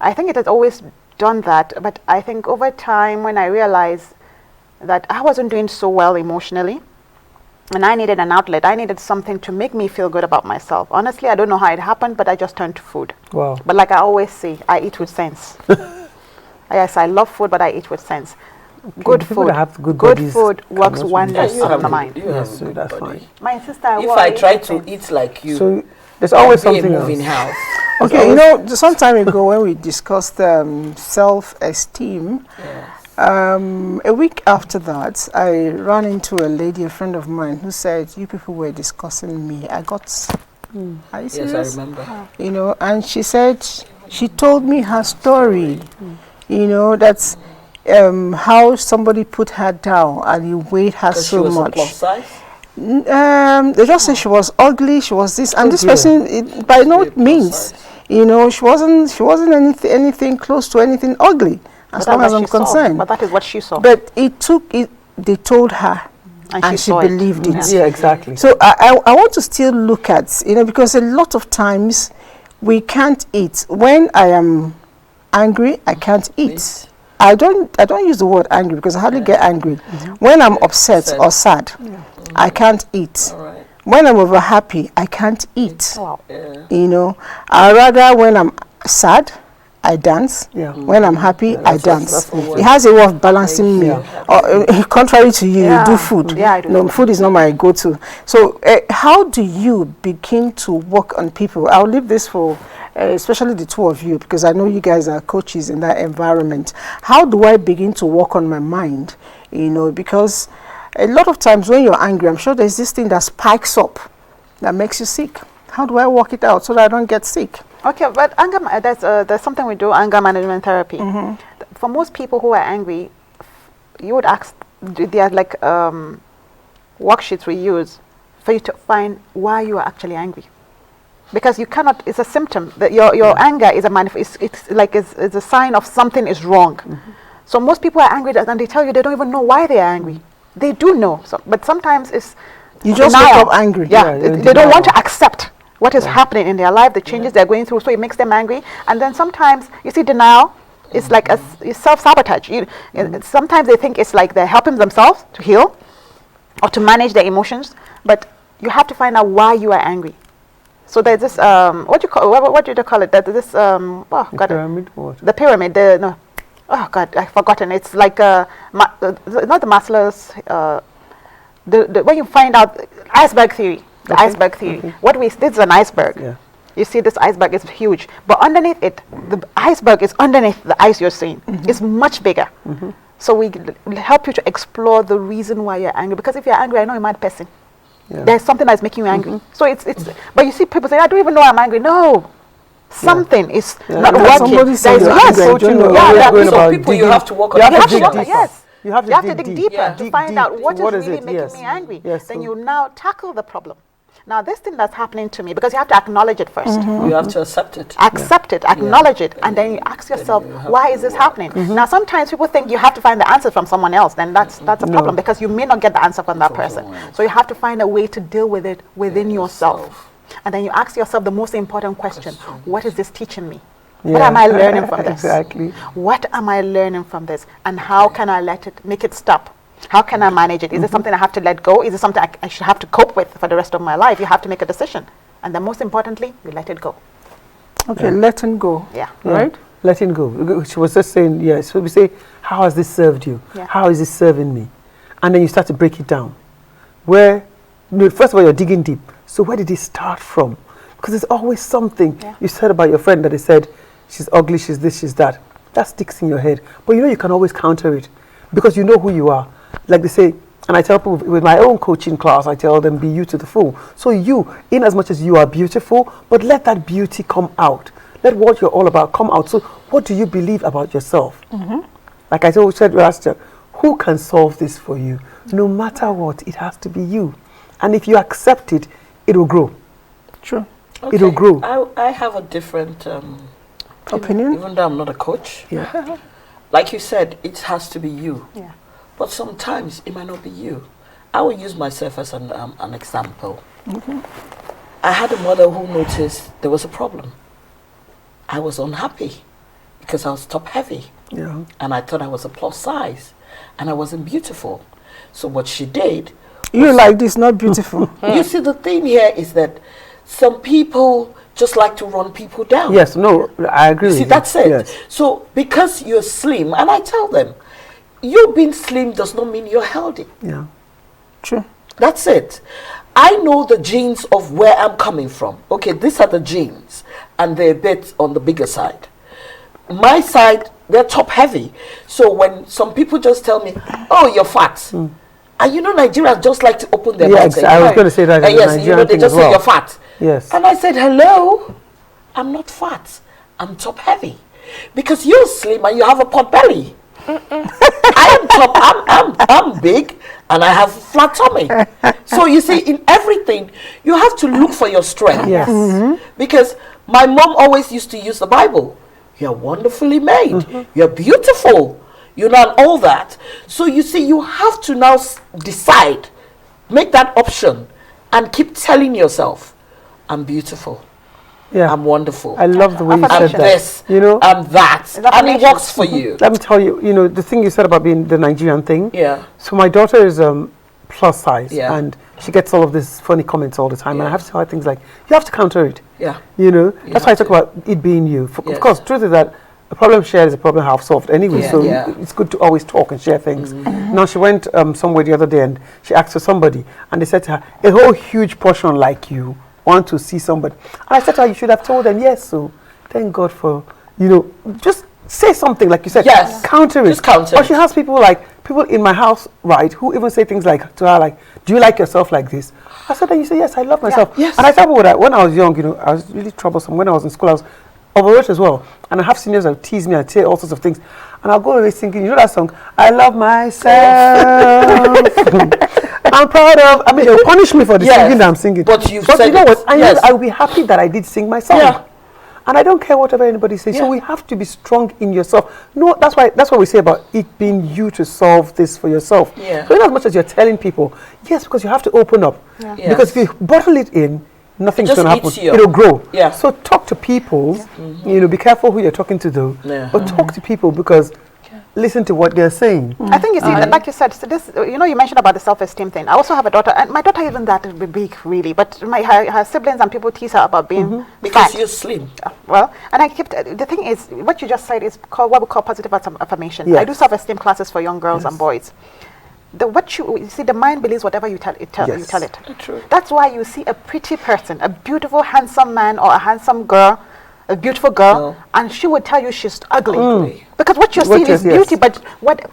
I think it has always done that, but I think over time when I realized that I wasn't doing so well emotionally, and I needed an outlet, I needed something to make me feel good about myself. Honestly, I don't know how it happened, but I just turned to food. Wow. But like I always say, I eat with sense. Yes, I love food, but I eat with sense. Good people food. that have good Good bodies food works cannot wonders You on have the a- mind. you have Yes, a so good that's body. fine. My sister, If well, I eat try with to sense. eat like you, So there's always I'll be a something moving else. house. Okay, you know, some time ago when we discussed self-esteem, a week after that, I ran into a lady, a friend of mine, who said, "You people were discussing me." I got, are you Yes, serious? I remember. You know, and she said, she told me her story. You know, that's how somebody put her down and you weighed her Because she so was a much. plus size. They just said she was ugly, she was this, and this dear. person, by no She was means, plus size. you know, she wasn't anything close to anything ugly, as But long that's as what I'm she saw. concerned. But that is what she saw. But it took it. They told her, And and she she saw it. believed it. Yeah, exactly. So I want to still look at, you know, because a lot of times we can't eat. When I am angry, I can't eat. I don't use the word angry because I hardly get angry. When I'm upset or sad, I can't eat. All right. When I'm over happy, I can't eat. Wow. Yeah. You know, I rather when I'm sad, I dance. Yeah. When I'm happy, I dance. that's me. It has a way of balancing me. Yeah. Contrary to you, you do Yeah. food. Yeah, I do No, food. food is not my go-to. So, how do you begin to work on people? I'll leave this for especially the two of you, because I know you guys are coaches in that environment. How do I begin to work on my mind? You know, because a lot of times when you're angry, I'm sure there's this thing that spikes up that makes you sick. How do I work it out so that I don't get sick? Okay, but anger, there's something we do, anger management therapy. For most people who are angry, you would ask, there are like worksheets we use for you to find why you are actually angry. Because you cannot, it's a symptom. That your anger is it's a sign of something is wrong. So most people are angry and they tell you they don't even know why they are angry. They do know, but sometimes it's You just denial. wake up angry. Yeah, you're in they don't want to denial. accept what is happening in their life, the changes they're going through, so it makes them angry. And then sometimes, you see, denial is like it's self-sabotage. Sometimes they think it's like they're helping themselves to heal or to manage their emotions, but you have to find out why you are angry. So there's this, what do you call it? This, oh God, Pyramid, what? the pyramid, oh God, I've forgotten. It's like, not the Maslow's, when you find out, iceberg theory. The iceberg theory. This is an iceberg. Yeah. You see, this iceberg is huge, but underneath it, the iceberg is underneath the ice you're seeing. It's much bigger. So we help you to explore the reason why you're angry. Because if you're angry, I know you're a mad person. Yeah. There's something that's making you angry. So it's. But you see, people say, "I don't even know I'm angry." No, something is not Yeah, working. somebody said There's you're yes, angry, I don't know. yeah, Always yeah. going So about people, you digging- have to work on you have You to have to dig work, deeper. yes. You have to dig deeper deep. to Dig find deep. out what What is is really it? making Yes. me angry. Yes, Then so- you now tackle the problem. Now, this thing that's happening to me, because you have to acknowledge it first. You have to accept it. Accept it, acknowledge it, and then you ask yourself, why is this happening? Now, sometimes people think you have to find the answer from someone else. Then that's a problem, because you may not get the answer from that person. So you have to find a way to deal with it within yourself. And then you ask yourself the most important question: what is this teaching me? What Yeah. am I learning from this? Exactly. What am I learning from this? And how can I make it stop? How can I manage it? Is it something I have to let go? Is it something I should have to cope with for the rest of my life? You have to make a decision. And then most importantly, you let it go. Okay, letting go. Yeah. Right? Letting go. She was just saying, yes. So we say, how has this served you? Yeah. How is this serving me? And then you start to break it down. Where, first of all, you're digging deep. So where did it start from? Because there's always something. Yeah. You said about your friend that they said, she's ugly, she's this, she's that. That sticks in your head. But you can always counter it because you know who you are. Like they say, and I tell people with my own coaching class, I tell them, be you to the full. So you, in as much as you are beautiful, but let that beauty come out. Let what you're all about come out. So what do you believe about yourself? Like I said last year, who can solve this for you? No matter what, it has to be you. And if you accept it, it will grow. True. Okay. It will grow. I have a different Opinion? even though I'm not a coach. Yeah. Like you said, it has to be you. Yeah. But sometimes it might not be you. I will use myself as an example. I had a mother who noticed there was a problem. I was unhappy because I was top heavy. Yeah. And I thought I was a plus size and I wasn't beautiful. So what she did... You like this, not beautiful. You see, the thing here is that some people just like to run people down. Yes, no, I agree You with see, you. that's it. Yes. So because you're slim, and I tell them, you being slim does not mean you're healthy. Yeah. True. That's it. I know the genes of where I'm coming from. Okay, these are the genes, and they're a bit on the bigger side. My side, they're top heavy. So when some people just tell me, oh, you're fat. And you know, Nigerians just like to open their mouth. I was going to say that. Yes, you know, they just say you're fat. Yes. And I said, hello, I'm not fat. I'm top heavy. Because you're slim and you have a pot belly. I am top, I'm big and I have flat tummy. So you see, in everything, you have to look for your strength. Yes. Because my mom always used to use the Bible. You're wonderfully made. You're beautiful. You know, and all that. So you see, you have to now decide, make that option, and keep telling yourself, I'm beautiful. Yeah. I'm wonderful. I love the way you said I'm that. this, You know, I'm that. And it works for you. let me tell you, you know, the thing you said about being the Nigerian thing. Yeah. So my daughter is plus size, Yeah. and she gets all of these funny comments all the time, and I have to tell her things like, you have to counter it. Yeah. You know, You that's why I have talk about it being you. Yes. Of course, the truth is that a problem shared is a problem half solved anyway, Yeah, so yeah. it's good to always talk and share things. Now, she went somewhere the other day and she asked for somebody, and they said to her, a whole huge portion like you want to see somebody. And I said to her, you should have told them yes, so thank God for, you know, just say something like you said. Yes. Counter it. Just counter Or she has people in my house, right, who even say things like to her, like, do you like yourself like this? I said, and you say, yes, I love myself. Yes. And I thought when I was young, you know, I was really troublesome. When I was in school, I was overweight as well. And I have seniors that tease me and say all sorts of things. And I'll go away thinking, you know that song, I love myself. I'm proud of, I mean, they'll punish me for the singing that I'm singing. But you know what? Yes. I will be happy that I did sing my song. Yeah. And I don't care whatever anybody says. So we have to be strong in yourself. No, that's what we say about it being you to solve this for yourself. Yeah. So in as much as you're telling people, yes, because you have to open up. Yeah. Yes. Because if you bottle it in, nothing's It just going to happen. eats you. It'll grow. Yeah. So talk to people. You know, be careful who you're talking to, though. Yeah. But talk to people because listen to what they're saying. I think you see, like you said, so this, you know, you mentioned about the self-esteem thing. I also have a daughter, and my daughter isn't that big, really, but her siblings and people tease her about being Because fat. you're slim. Well, and I kept, the thing is, what you just said is called what we call positive affirmation. Yes. I do self-esteem classes for young girls and boys. You see, the mind believes whatever you tell it. You tell it. True. That's why you see a pretty person, a beautiful, handsome man or a handsome girl, a beautiful girl, and she would tell you she's ugly. Because what you're seeing is beauty, but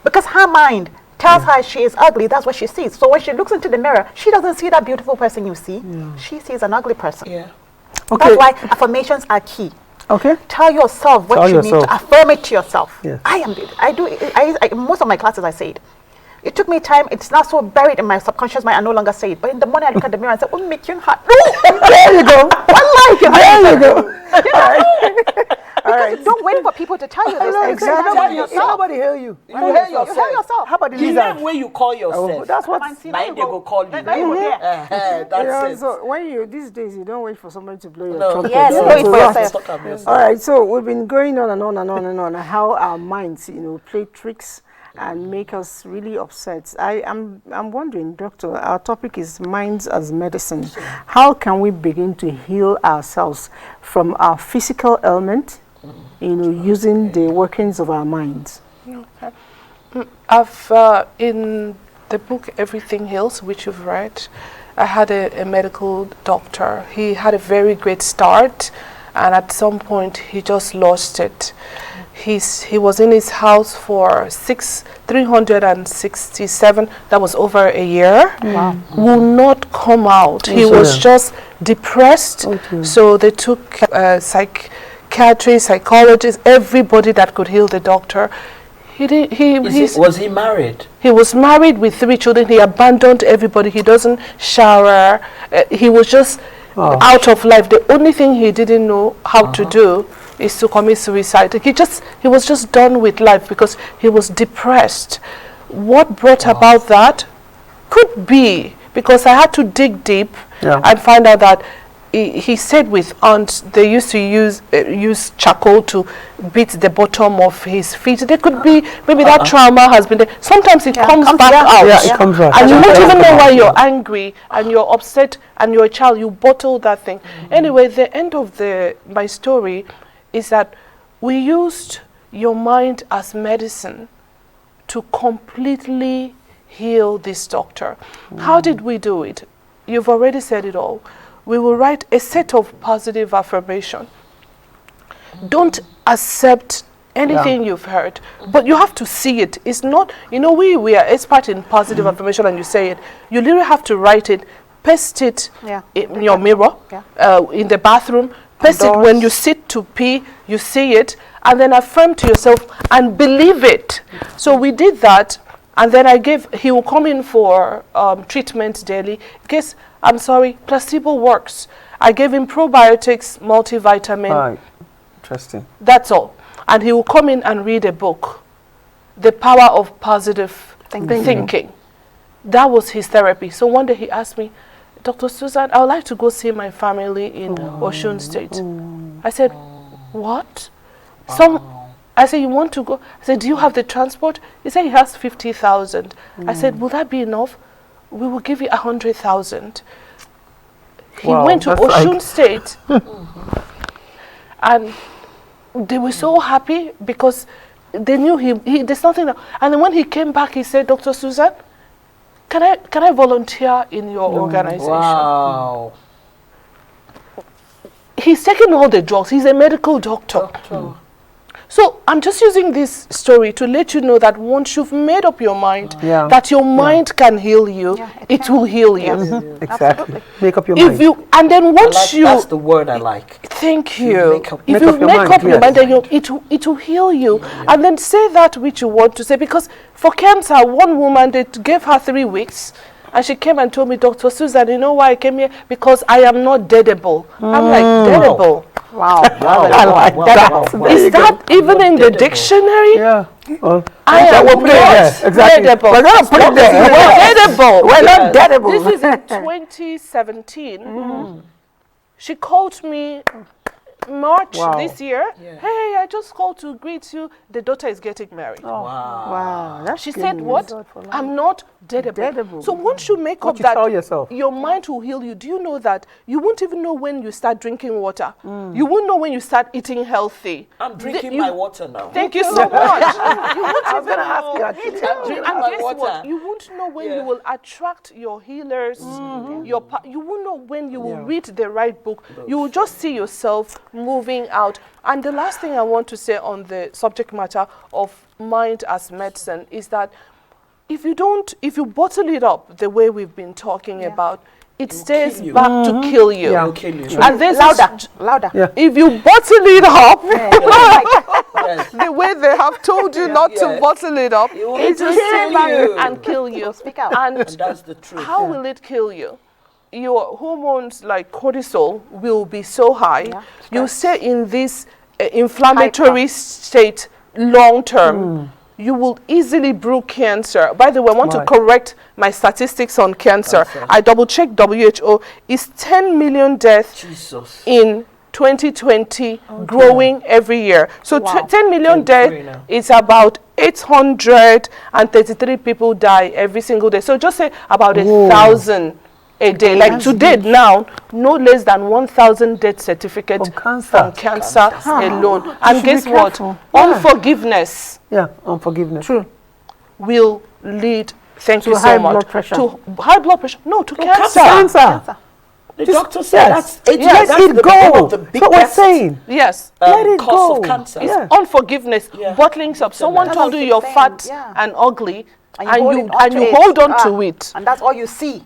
because her mind tells her she is ugly, that's what she sees. So when she looks into the mirror, she doesn't see that beautiful person you see. She sees an ugly person. Yeah. That's why affirmations are key. Okay. Tell yourself what you need to affirm it to yourself. Yeah. Most of my classes I say it. It took me time. It's not so buried in my subconscious mind. I no longer say it. But in the morning, I look at the mirror and say, "Oh, make you hot." There you go. There you go. Because don't wait for people to tell you this. Exactly. Nobody hear you. You hear yourself. You hear yourself. How about the The lizard? name where you call yourself. That's what. Mind they go call you. Yeah, That's it. so when these days you don't wait for somebody to blow your No. trumpet. Yes, You blow have it to for run. yourself. All right, so we've been going on and on and on and on how our minds, you know, play tricks and make us really upset. I'm wondering, Doctor, our topic is minds as medicine. How can we begin to heal ourselves from our physical ailment, you know, using the workings of our minds? Okay. I've in the book Everything Heals, which you've read, I had a medical doctor. He had a very great start, and at some point he just lost it. He was in his house for 367. That was over a year. Wow. Will not come out. He was just depressed. So they took psychiatrists, psychologists, everybody that could heal the doctor. Was he married? He was married with 3 children. He abandoned everybody. He doesn't shower. He was just out of life. The only thing he didn't know how to do is to commit suicide. He was just done with life because he was depressed. What brought about that? could be because I had to dig deep and find out that he said with aunts they used to use charcoal to beat the bottom of his feet. There could be maybe that trauma has been there. Sometimes it comes back out. Yeah, it comes out. And you won't even know why you're angry and you're upset and you're a child. You bottle that thing. Anyway, the end of my story is that we used your mind as medicine to completely heal this doctor. How did we do it? You've already said it all. We will write a set of positive affirmation. Don't accept anything you've heard, but you have to see it. It's not, we are expert in positive affirmation, and you say it. You literally have to write it, paste it in your mirror, in the bathroom, paste it when you sit to pee, you see it, and then affirm to yourself and believe it. So we did that, and then he will come in for treatment daily. Guess, I'm sorry, placebo works. I gave him probiotics, multivitamin. Interesting. That's all. And he will come in and read a book, The Power of Positive Thinking. That was his therapy. So one day he asked me, Dr. Susan, I would like to go see my family in Osun State. I said, what? I said, you want to go? I said, do you have the transport? He said he has 50,000. I said, will that be enough? We will give you 100,000. He went to Osun State, and they were so happy because they knew he there's nothing. And then when he came back, he said, Dr. Susan, can I volunteer in your organization? Wow. He's taking all the drugs. He's a medical doctor. So I'm just using this story to let you know that once you've made up your mind that your mind can heal you, it will heal you. Exactly. Make up your mind. And then once that's the word I like. Thank you. If you make up your mind, then it will heal you. And then say that which you want to say. Because for cancer, one woman, they gave her 3 weeks. And she came and told me, Dr. Susan, you know why I came here? Because I am not deadable. I'm like, deadable? Wow. I like that. Is that even in the dictionary? Yeah. Well, I am we'll put it there. Exactly. deadable. We're going to put it there. We're deadable. We're not deadable. This is in 2017. She called me March this year. Hey, I just called to greet you. The daughter is getting married. Wow. She said, what? I'm not deadable. So once you make up that, tell yourself, your mind will heal you. Do you know that you won't even know when you start drinking water? You won't know when you start eating healthy. I'm drinking my water now. Thank you so much. You won't even know. I'm drinking my water. What? You won't know when you will attract your healers. You won't know when you will read the right book. You will just see yourself moving out. And the last thing I want to say on the subject matter of mind as medicine is that if you bottle it up the way we've been talking about, it stays back to kill you. It'll kill you. And this Louder. Yeah. If you bottle it up the way they have told you not to bottle it up, it will kill you and kill you. Speak out. And that's the truth. How will it kill you? Your hormones like cortisol will be so high. You stay in this inflammatory state long term. You will easily brew cancer. By the way, I want to correct my statistics on cancer. I double-checked WHO. It's 10 million deaths in 2020, growing every year. So 10 million deaths is about 833 people die every single day. So just say about 1,000 a day. Like today now, no less than 1,000 death certificates from cancer alone. And guess what? Unforgiveness. Unforgiveness. True. Will lead, thank you to so high much. blood pressure. To high blood pressure. No, to cancer. Cancer. The doctor said let it go. That's what we're saying. Yes. Let it cause go. of cancer. It's unforgiveness, bottling up. Someone told you you're fat and ugly, and you hold on to it. And that's all you see.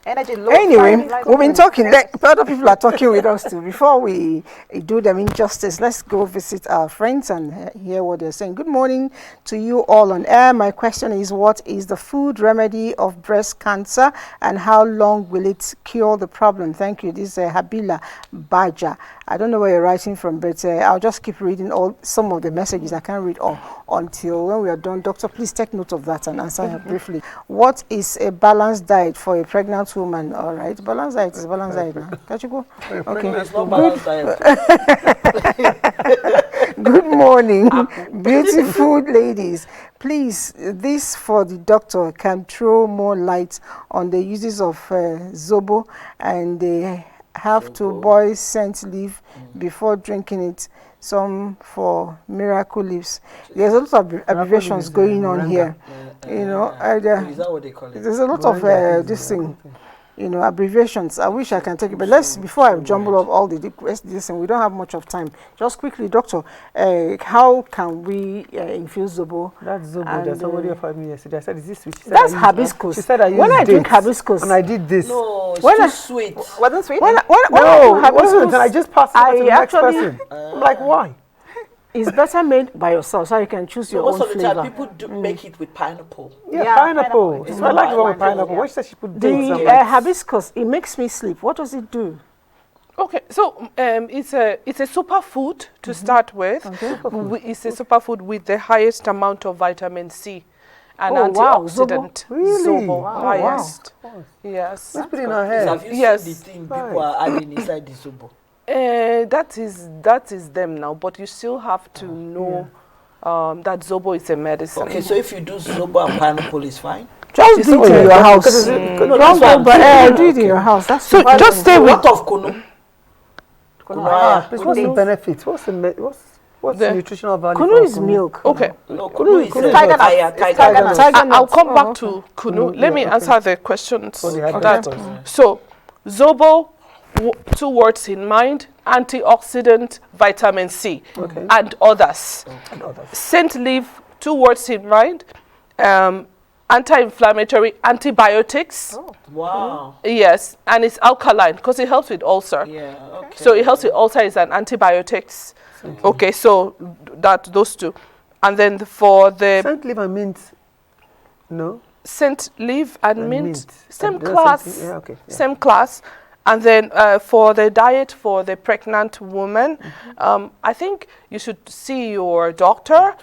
Energy low. Anyway, we've been talking. Other people are talking with us too. Before we do them injustice, let's go visit our friends and hear what they're saying. Good morning to you all on air. My question is, what is the food remedy of breast cancer and how long will it cure the problem? Thank you. This is Habila Baja. I don't know where you're writing from, but I'll just keep reading some of the messages. I can't read all until when we are done. Doctor, please take note of that and answer her briefly. What is a balanced diet for a pregnant woman? All right, balanced diet is balanced diet now. Can't you go? Okay. It's not balanced diet. Good morning, beautiful ladies. Please, this for the doctor can throw more light on the uses of zobo, and they have to boil scent leaf before drinking it. Some for miracle leaves. There's a lot of abbreviations going on here. You know, is that what they call it? there's a lot of this thing. You know, abbreviations. I wish I can take it, but before I jumble up all this thing, we don't have much of time. Just quickly, doctor, how can we infuse zobo? That's zobo that somebody offered me yesterday. I said, is this sweet? That's hibiscus. She said I used when I drink hibiscus, and I did this. No, it's too sweet. Wasn't sweet? When I No, drink it wasn't. hibiscus, And I just passed it on to the next actually- person. I'm like, why? it's better made by yourself, so you can choose your Most own of the flavor. time, people do make it with pineapple. Yeah, pineapple. It's So I like the one with pineapple, pineapple. yeah. When she said she put dates, I'm The like, hibiscus, it makes me sleep. What does it do? Okay, so it's a superfood to start with. It's a superfood with the highest amount of vitamin C and Oh, wow, antioxidant. Zobo? Really? Zobo, Wow, highest. Yes. let's put it in our head. Have you Yes. seen the thing people are adding inside the zobo? That is them now, but you still have to know that Zobo is a medicine. Okay, so if you do zobo and pineapple, it's fine. Just do it in your house. No, Don't that's what go I'm but saying. do it in your house. That's So just stay with What of kunu? What's the benefits? What's the The- nutritional value? kunu for is milk. Okay. No, kunu is Tiger tiger nut. I'll come back to Kunu. Let me answer the questions. For the That, hibiscus. so, Zobo, 2 words in mind: antioxidant, vitamin C, and others. Scent leaf, 2 words in mind: anti-inflammatory, antibiotics. Wow. Yes, and it's alkaline because it helps with ulcer. Yeah. Okay. So it helps with ulcer is an antibiotics. Okay, so those 2, and then for the Scent leaf and mint. No. scent leaf and And mint, mint. same And there's class, something- yeah, okay, yeah. same class. And then for the diet for the pregnant woman, I think you should see your doctor,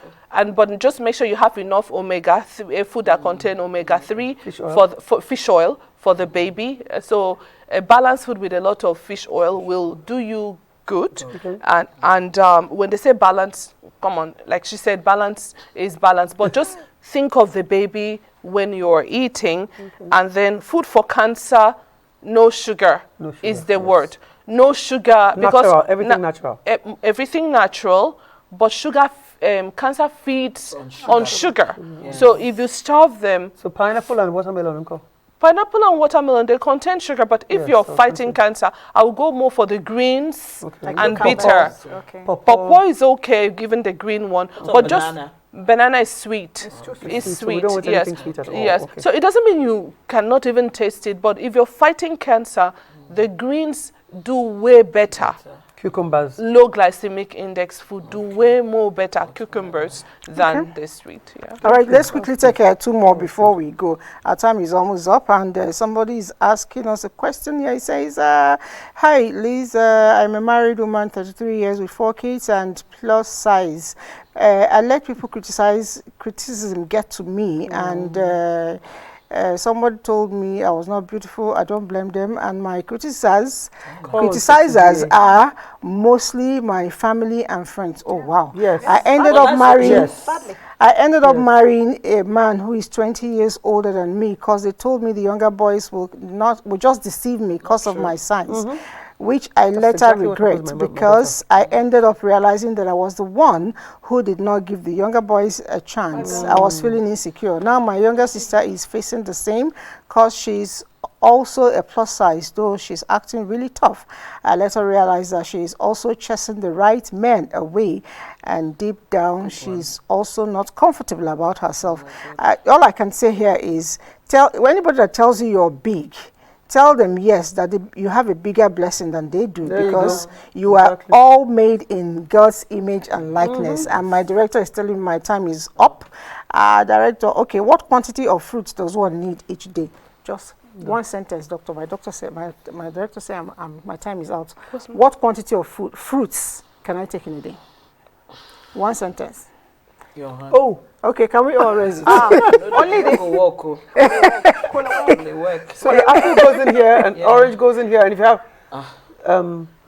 but just make sure you have enough omega food that contain omega-3 for fish oil for the baby. So a balanced food with a lot of fish oil will do you good. And when they say balance, come on, like she said, balance is balance, but just think of the baby when you're eating. And then food for cancer, no sugar, is the word. No sugar. Natural, everything natural. Everything natural, but sugar, cancer feeds on sugar. So if you starve them, So pineapple and watermelon, uncle. pineapple and watermelon, they contain sugar, but if Yes, you're so fighting cancer, I will go more for the greens Like and cucumbers. bitter. Okay. Pawpaw is okay, given the green one, but just banana? banana is sweet. sweet, It's so we sweet. don't want Yes. anything sweet at all. Yes. Okay. So it doesn't mean you cannot even taste it, but if you're fighting cancer, the greens do way better. Cucumbers. Low glycemic index food do way more better cucumbers than the sweet. Yeah. All right, let's quickly take 2 more before we go. Our time is almost up, and somebody is asking us a question here. He says, hi, Liz, I'm a married woman, 33 years, with 4 kids and plus size. I let people criticism get to me, and somebody told me I was not beautiful. I don't blame them. And my criticizers are mostly my family and friends. Oh, wow. Yes. I ended up marrying. Yes. I ended up marrying a man who is 20 years older than me because they told me the younger boys will just deceive me because of my size. Which I later exactly what happened with regret my because I ended up realizing that I was the one who did not give the younger boys a chance. I was feeling insecure. Now my younger sister is facing the same because she's also a plus size, though she's acting really tough. I later realized that she is also chasing the right men away, and deep down she's also not comfortable about herself. All I can say here is, anybody that tells you you're big, tell them yes, that you have a bigger blessing than they do, because you are all made in God's image and likeness. And my director is telling me my time is up. Director, okay, what quantity of fruits does one need each day? Just One sentence, doctor. My doctor said, my director said, my time is out. What quantity of fruits can I take in a day? One sentence. Oh, okay. Can we all raise it? Only this. So the apple goes in here, and orange goes in here, and if you have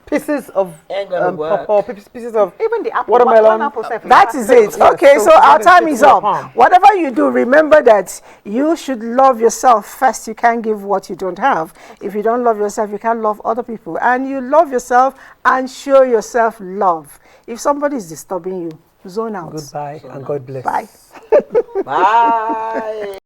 pieces of pawpaw, pieces of even the apple, watermelon. one apple that is it. Yes, Okay, so our it's time is up. palm. Whatever you do, remember that you should love yourself first. You can't give what you don't have. If you don't love yourself, you can't love other people. And you love yourself and show yourself love. If somebody is disturbing you, zone out. Goodbye and God bless. Bye. Bye.